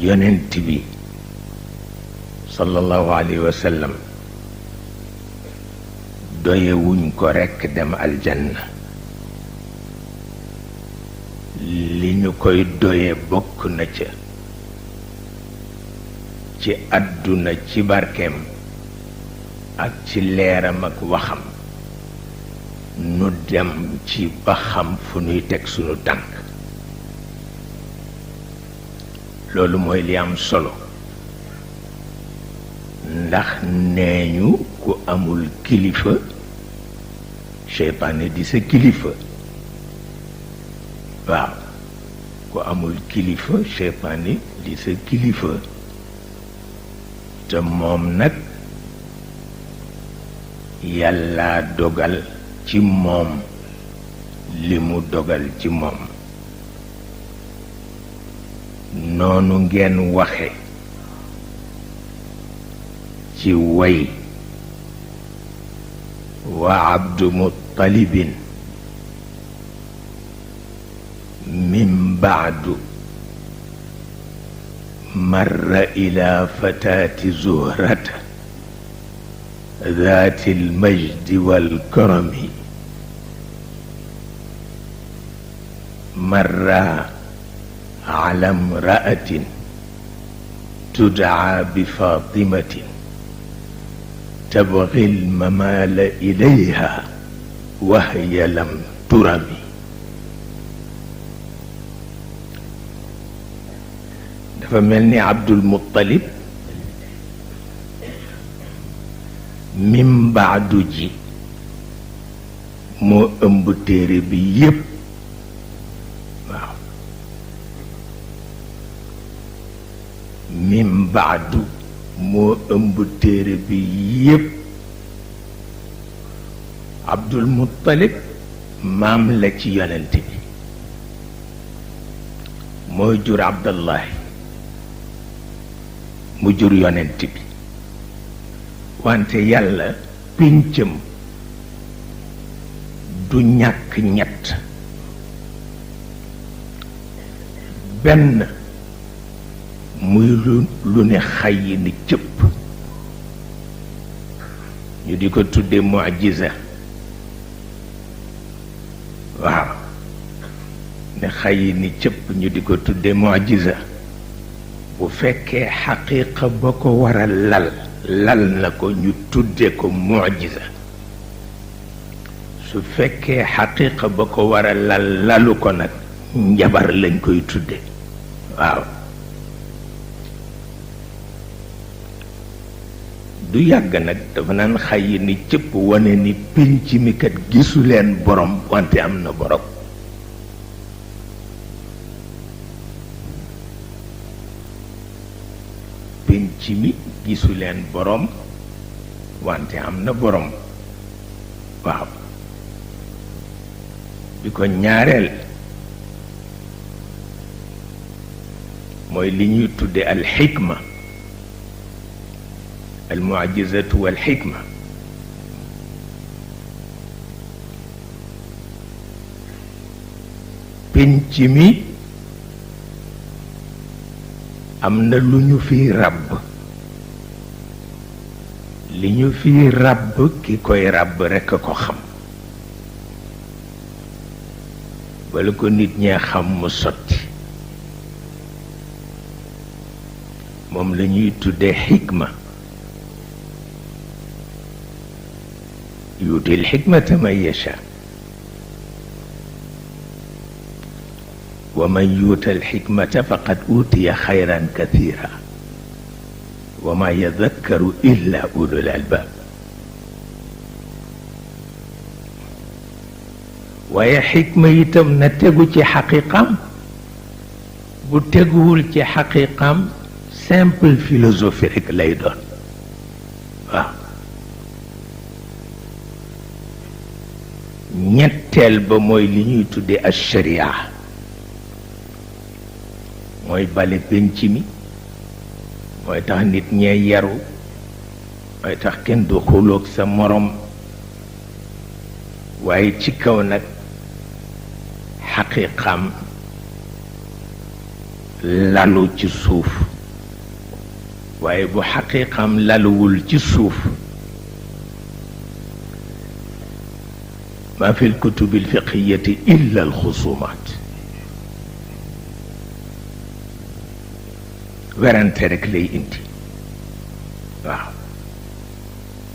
yonent bi sallallahu alayhi wa sallam doyewuñ ko rekk dem aljanna. li ñu koy doye bokk na ca ci àdduna ci barkeem ak ci leeram ak waxam nu dem ci ba xam fu nuy teg sunu tànk. loolu mooy li am solo, ndax nee ñu ku amul kilifa seytaane di sa kilifa. waaw, ku amul kilifa seytaane di sa kilifa. te moom nag yàlla dogal ci moom li mu dogal ci moom. noonu ngeen waxe ci way wa abdu muttalibin min baadu marra ila fatati zuhrata ذات المجد والكرم مر على امرأة تدعى بفاطمة تبغي الممال إليها وهي لم ترم. dafa mel ni Abdul Muttalib min baadu ji moo ëmb téere bi yépp. waaw, min baadu moo ëmb téere bi yépp. Abdul Muttalib maam la ci yonent bi, moo jur Abdallahi mu jur yonent bi. wante yàlla péncam du ñàkk ñett. benn muy lu ne xay ni cëpp ñu di ko tudde mu'jiza. waaw, ne xay ni cëpp ñu di ko tudde mu'jiza. bu fekkee xaqiiqa ba ko war a lal na ko ñu tudde ko mu'jiza. su fekkee xaqiiqa ba ko war a lalu ko nag njabar lañ koy tudde. waaw, du yàgg nag dafa naan xay ni cëpp wane ni pénc mi kat gisu leen borom wante am na borom. pénc mi gisu leen borom wante am na borom. waaw, bi ko ñaareel mooy li ñuy tudde al xikma, al mu'jizatu wal xikma. pénc mi am na lu ñu fiy ràbb. li ñu fiy ràbb ki koy ràbb rekk a ko xam. wala ko nit ñee xam mu sotti. moom la ñuy tuddee xikma. yuuti lxikmata man yasha wa man yuuta alxikmata faqad uutiya xayran kathira wa ma yadakkaru illa ulul albaab. waaye xikma itam na tegu ci xaqiqam. bu teguwul ci xaqiqam simple philosophie rek lay doon. waaw, ñetteel ba mooy li ñuy tudde ash-sharia, mooy bale penc mi, mooy tax nit ñee yaru, mooy tax kenn du xuloog sa morom. waaye ci kaw nag xaqiqam lalu ci suuf. waaye bu xaqiiqam laluwul ci suuf ma fi lkutubi alfiqiyati illa alxusumaat werante rek lay indi waaw